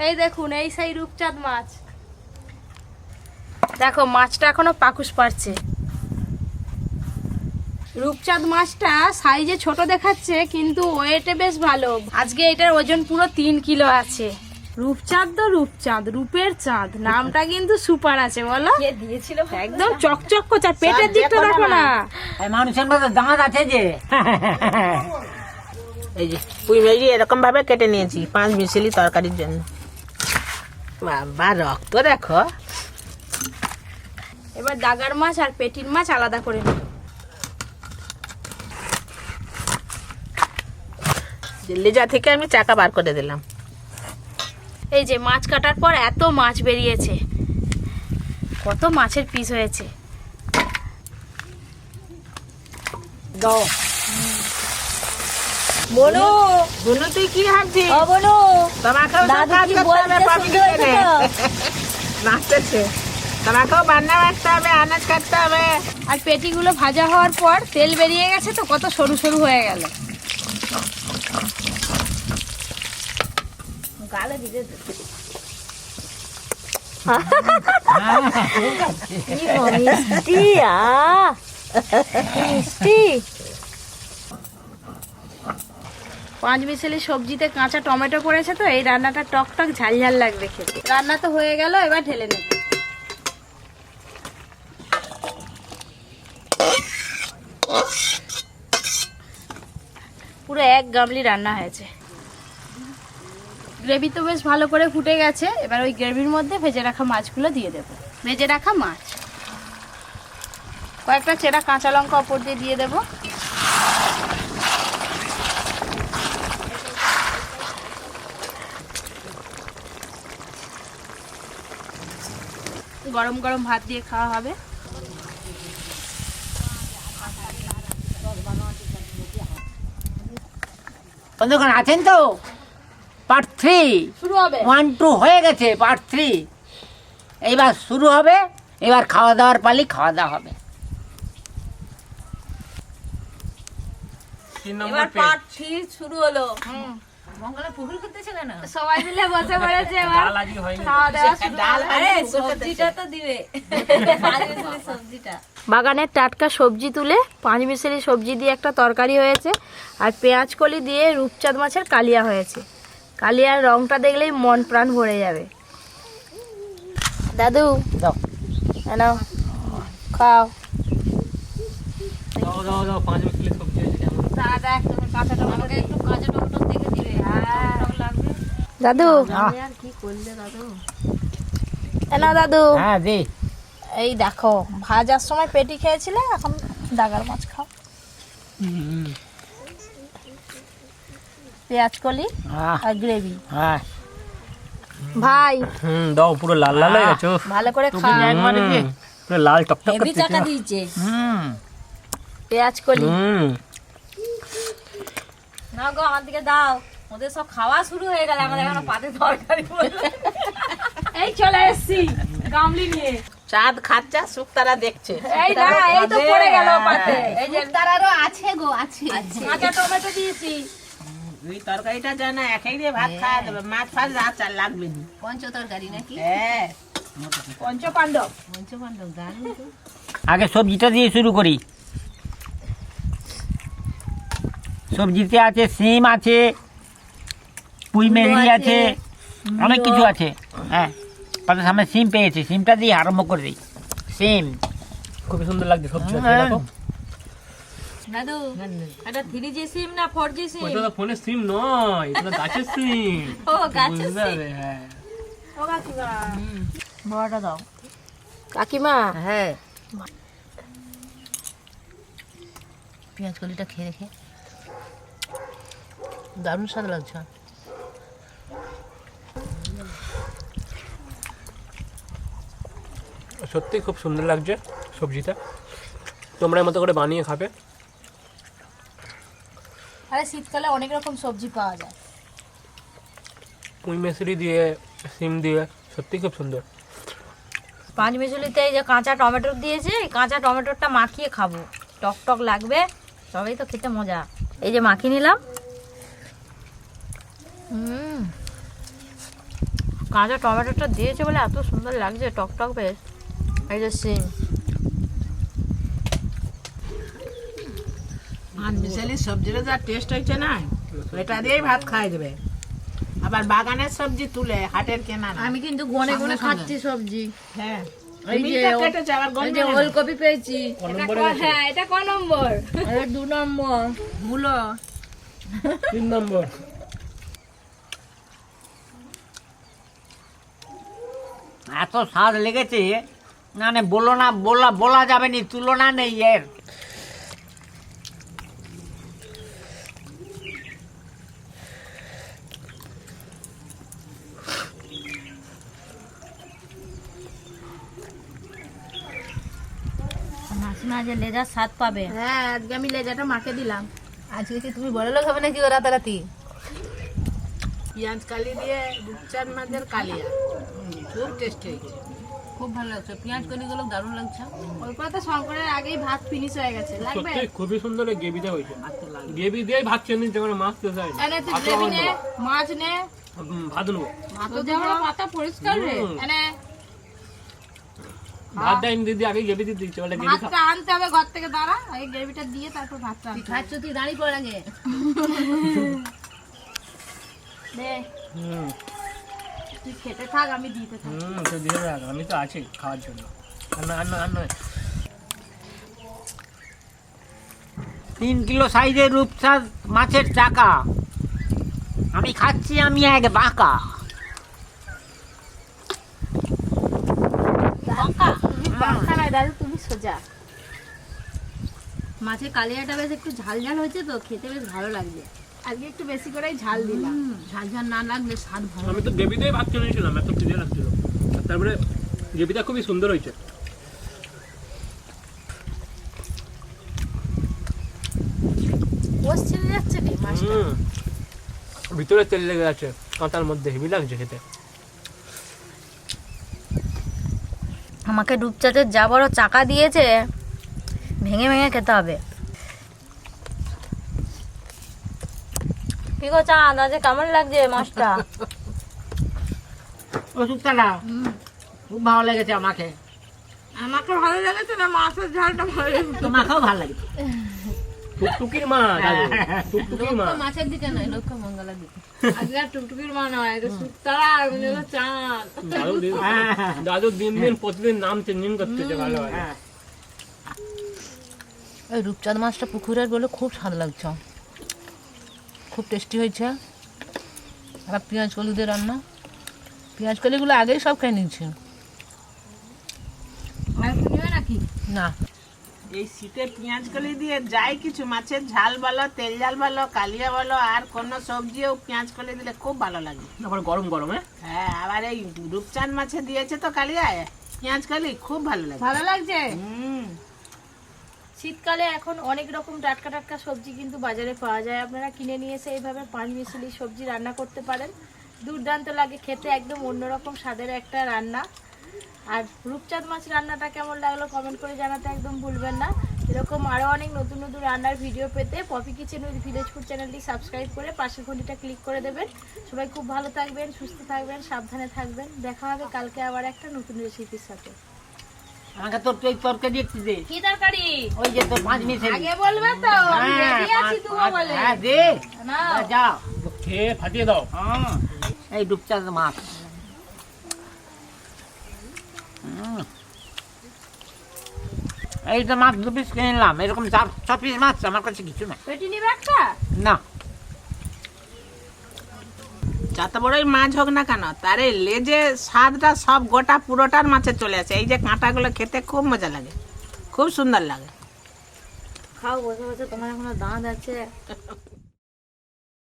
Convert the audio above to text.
এই দেখুন, এই সেই রূপচাঁদ মাছ। দেখো মাছটা এখনো পাকুস পারছে। রূপচাঁদ মাছটা সাইজে ছোট দেখাচ্ছে, কিন্তু ওয়েটে বেশ ভালো। আজকে এটার ওজন পুরো 3 কিলো আছে। রূপচাঁদ তো রূপচাঁদ, রূপের চাঁদ, নামটা কিন্তু সুপার আছে বলো। দিয়েছিল একদম চকচক করছে। পেটের দিকটা দেখো না, মানুষের মতো দাঁত আছে যে। এই যে পুঁই মেরি এরকম ভাবে কেটে নিয়েছি 5 মিশালি তরকারির জন্য। বাবা রক্ত দেখো। এবার দাগার মাছ আর পেটির মাছ আলাদা করে নেব। লেজা থেকে আমি চাকা বার করে দিলাম। এই যে মাছ কাটার পর এত মাছ বেরিয়েছে, কত মাছের পিস হয়েছে। বনু বনু তুই কি ভাবছিস? বলো তোমাকেও নাচতেছে, তোমাকেও বান্না বাঁচতে হবে, আনাজ কাটতে হবে। আর পেটিগুলো ভাজা হওয়ার পর তেল বেরিয়ে গেছে, তো কত সরু সরু হয়ে গেল। গালে দিতে পাঁচ মিশালি সবজিতে কাঁচা টমেটো পড়েছে, তো এই রান্নাটা টক টক ঝাল ঝাল লাগবে খেতে। রান্না তো হয়ে গেল, এবার ঢেলে নেব। পুরো 1 গামলি রান্না হয়েছে। গ্রেভি তো বেশ ভালো করে ফুটে গেছে। এবার ওই গ্রেভির মধ্যে ভেজে রাখা মাছগুলো দিয়ে দেব। ভেজে রাখা মাছ, কয়েকটা চেরা কাঁচা লঙ্কা ওপর দিয়ে দেব। গরম গরম ভাত দিয়ে খাওয়া হবে। বন্ধুগণ আছেন তো? পার্ট 3 শুরু হবে। 1 2 হয়ে গেছে, পার্ট 3 এইবার শুরু হবে। এবার খাওয়া দাওয়ার পালি, খাওয়া দাওয়া হবে। এবার পার্ট 3 শুরু হলো। মঙ্গলা পুকুর করতেছে কেন? সবাই মিলে বসে পড়েছে, এবার খাওয়া দাওয়া শুরু হবে। আরে সবজিটা তো দিবে, সবজিটা। বাগানের টাটকা সবজি তুলে 5 মিশালি সবজি দিয়ে একটা তরকারি হয়েছে, আর পেঁয়াজ কলি দিয়ে রূপচাঁদ মাছের কালিয়া হয়েছে। কালিয়ার রংটা দেখলেই মন প্রাণ ভরে যাবে। দাদু দাও নাও, খাও। দাও দাও দাও 5 মিনিট সবজি আছে কেমন? দাদা একটু কাঁচা টমেটো দেখে দিবে। দাদু আর কি করলে দাদু? না দাদু, হ্যাঁ দি। এই দেখো ভাজার সময় পেটি খেয়েছিলে, এখন দাগার মাছ খাও। পেঁয়াজ কলি আর গ্রেভি। হ্যাঁ ভাই দাও, পুরো লাল লাল হয়ে গেছে। ভালো করে খাও। একবারে দি। পুরো লাল টকটক করছে। দিয়েছে পেঁয়াজ কলি। না গো, আমার দিকে দাও। ওদের সব খাওয়া শুরু হয়ে গেল, আমাদের এখনো পাতে তরকারি পড়লো। এই চলে এসেছি গামলি নিয়ে। চাঁদ খাচ্ছে, শুকতারা দেখছে। এই না, এই তো পড়ে গেল পাতে। এই যে তারারও আছে গো, আছে। কাঁচা টমেটো দিয়েছি। ওই তরকারিটা যেন একাই দিয়ে ভাত খাওয়া দেবে, মাছ ফাছ রাত আর লাগবে না। পঞ্চ তরকারি নাকি? হ্যাঁ, পঞ্চপাণ্ডব। পঞ্চপাণ্ডব, দারুণ তো। আগে সবজিটা দিয়ে শুরু করি। সবজিতে আছে সিম আছে, পুঁই মেরি আছে, অনেক কিছু আছে। হ্যাঁ, পাতার সামনে সিম পেয়েছি, সিমটা দিয়ে আরম্ভ করে দিই। সিম খুবই সুন্দর লাগছে সবজি। দেখো দাদু, এটা 3G সিম না 4G সিম? ওটা তো ফোনের সিম নয়, এটা গাছের সিম। ও গাছের সিম। হ্যাঁ, ও কাকিমা, বড়টা দাও। কাকিমা হ্যাঁ, পেঁয়াজ কলিটা খেয়ে দেখে দারুণ স্বাদ লাগছে। সত্যি খুব সুন্দর লাগছে সবজিটা। তোমরা এর মতো করে বানিয়ে খাবে। আরে শীতকালে অনেক রকম সবজি পাওয়া যায়। পুঁই মেসরি দিয়ে, সিম দিয়ে, সত্যি খুব সুন্দর। 5 মিশালিতে এই যে কাঁচা টমেটো দিয়েছে, এই কাঁচা টমেটোটা মাখিয়ে খাবো, টক টক লাগবে, তবেই তো খেতে মজা। এই যে মাখিয়ে নিলাম। কাঁচা টমেটোটা দিয়েছে বলে এত সুন্দর লাগছে, টক টক বেশ। এই যে সিম, পাঁচ মিশালি সবজির যা টেস্ট হয়েছে না, এটা দিয়েই ভাত খাই দেবে। আবার বাগানের সবজি তুলে হাটের কেনা না। আমি কিন্তু গনে গনে খাচ্ছি সবজি। হ্যাঁ, এই যে কেটেছে আবার এই যে ওলকপি পেয়েছি, হ্যাঁ এটা ক নম্বর? এটা 2 নম্বর। মূলো 3 নম্বর। এত স্বাদ লেগেছে মানে বলা যাবে না, তুলনা নেই এর। মাসিমা যে লেজার স্বাদ পাবে। হ্যাঁ, আজকে আমি লেজাটা মাকে দিলাম। আজকে কি তুমি বড় লোক হবে নাকি ও রাতারাতি? পেঁয়াজ কালি দিয়ে রূপচাঁদ মাছের কালিয়া খুব টেস্টি হয়েছে। খুব ভালো লাগছে, পেঁয়াজ কলিগুলো দারুণ লাগছে। ওই কথা শঙ্করের আগেই ভাত ফিনিশ হয়ে গেছে। লাগবে? সত্যি খুবই সুন্দর এই গ্রেভিটা হয়েছে। গ্রেভি দিয়েই ভাত চেয়ে নিচ্ছে, মানে মাছ তো চাই না। এনে তুই গ্রেভি নে, মাছ নে, ভাত নেবো, ভাত দে, পাতা পরিষ্কার রে। এনে ভাত দেয় দিদি, আগে গ্রেভি দিয়ে দিচ্ছে, বলে গ্রেভি খা। ভাতটা আনতে হবে ঘর থেকে, দাঁড়া, এই গ্রেভিটা দিয়ে তারপর ভাতটা আনতে হবে। খাচ্ছ তুই দাঁড়িয়ে পড় আগে। দে, হুম তুই খেতে থাক, আমি দিতে থাক। তো দিয়ে রাখ, আমি তো আছি খাওয়ার জন্য। আন্ন 3 কিলো সাইজের রূপচাঁদ মাছের চাকা আমি খাচ্ছি, আমি এক বাঁকা। তুমি বাঁকা নয় দাদু, তুমি সোজা। মাছের কালিয়াটা বেশ একটু ঝাল ঝাল হয়েছে তো, খেতে বেশ ভালো লাগছে। আজকে একটু বেশি করেই ঝাল দিলাম। ঝাল ঝাল না লাগলে স্বাদ ভালো। আমি তো গ্রেভি দিয়ে ভাত চেয়ে নিয়েছিলাম, এত খিদে লাগছিল। তারপরে গ্রেভিটা খুবই সুন্দর হয়েছে। কোষ ছেড়ে যাচ্ছে রে মাছটা। ভিতরে তেল লেগে আছে, কাঁটার মধ্যে হেভি লাগছে খেতে। আমাকে রূপচাঁদের যা বড় চাকা দিয়েছে, ভেঙে ভেঙে খেতে হবে। কি গো চাঁদ, আজ কেমন লাগছে মাছটা? ওষুধটা খুব ভালো লেগেছে আমাকে। আমাকে ভালো লেগেছে না, মাছের ঝালটা ভালো লেগেছে। তোমাকেও ভালো লেগেছে। টুকটুকির মা দাদু, টুকটুকির মা। লক্ষ্য মাছের দিকে নয়, লক্ষ্য মঙ্গলার দিকে। আজকে আর টুকটুকির মা নয়, এটা সুতারা আর উনি হলো চাঁদ। দাদু দিন প্রতিদিন নাম চেঞ্জিং করতেছে, ভালো ভালো। ওই রূপচাঁদ মাছটা পুকুরের বলে খুব স্বাদ লাগছে, খুব টেস্টি হয়েছে। আর পেঁয়াজ কলি দিয়ে রান্না, পেঁয়াজ কলিগুলো আগেই সব খেয়ে নিয়েছি। আর শুনিও নাকি? না, এই শীতে পেঁয়াজ কলি দিয়ে যাই কিছু, মাছের ঝাল বলো, তেল ঝাল বলো, কালিয়া বলো, আর কোনো সবজিও পেঁয়াজ কলি দিলে খুব ভালো লাগে। আবার গরম গরম, হ্যাঁ, আবার এই রূপচাঁদ মাছে দিয়েছে তো কালিয়ায় পেঁয়াজ কলি, খুব ভালো লাগে। ভালো লাগছে। শীতকালে এখন অনেক রকম টাটকা টাটকা সবজি কিন্তু বাজারে পাওয়া যায়, আপনারা কিনে নিয়ে এসে এইভাবে 5 মিশালি সবজি রান্না করতে পারেন। দুর্দান্ত লাগে খেতে, একদম অন্যরকম স্বাদের একটা রান্না। আর রূপচাঁদ মাছ রান্নাটা কেমন লাগলো কমেন্ট করে জানাতে একদম ভুলবেন না। এরকম আরও অনেক নতুন নতুন রান্নার ভিডিও পেতে Popy kitchen with village food চ্যানেলটি সাবস্ক্রাইব করে পাশের ঘন্টিটা ক্লিক করে দেবেন। সবাই খুব ভালো থাকবেন, সুস্থ থাকবেন, সাবধানে থাকবেন। দেখা হবে কালকে আবার একটা নতুন রেসিপির সাথে। আমাকে তোর তুই তরকারি একটু দে। কি তরকারি? ওই যে তোর 5 মিশালি। আগে বলবে তো, আমি রেডি আছি তুমি বলে। হ্যাঁ দে, নাও। যাও। খেয়ে ফাটিয়ে দাও। এই রূপচাঁদ মাছ এই তো মাছ 2 পিস কিনে নিলাম, এরকম 4 পিস মাছ আমার কাছে কিছু না। পেটি নিবে একটা? না, যত বড়ই মাছ হোক না কেন, তার এই লেজে স্বাদটা সব গোটা পুরোটার মাছে চলে আসে। এই যে কাঁটাগুলো খেতে খুব মজা লাগে, খুব সুন্দর লাগে। খাও বসে বসে, তোমার এখনো দাঁত আছে।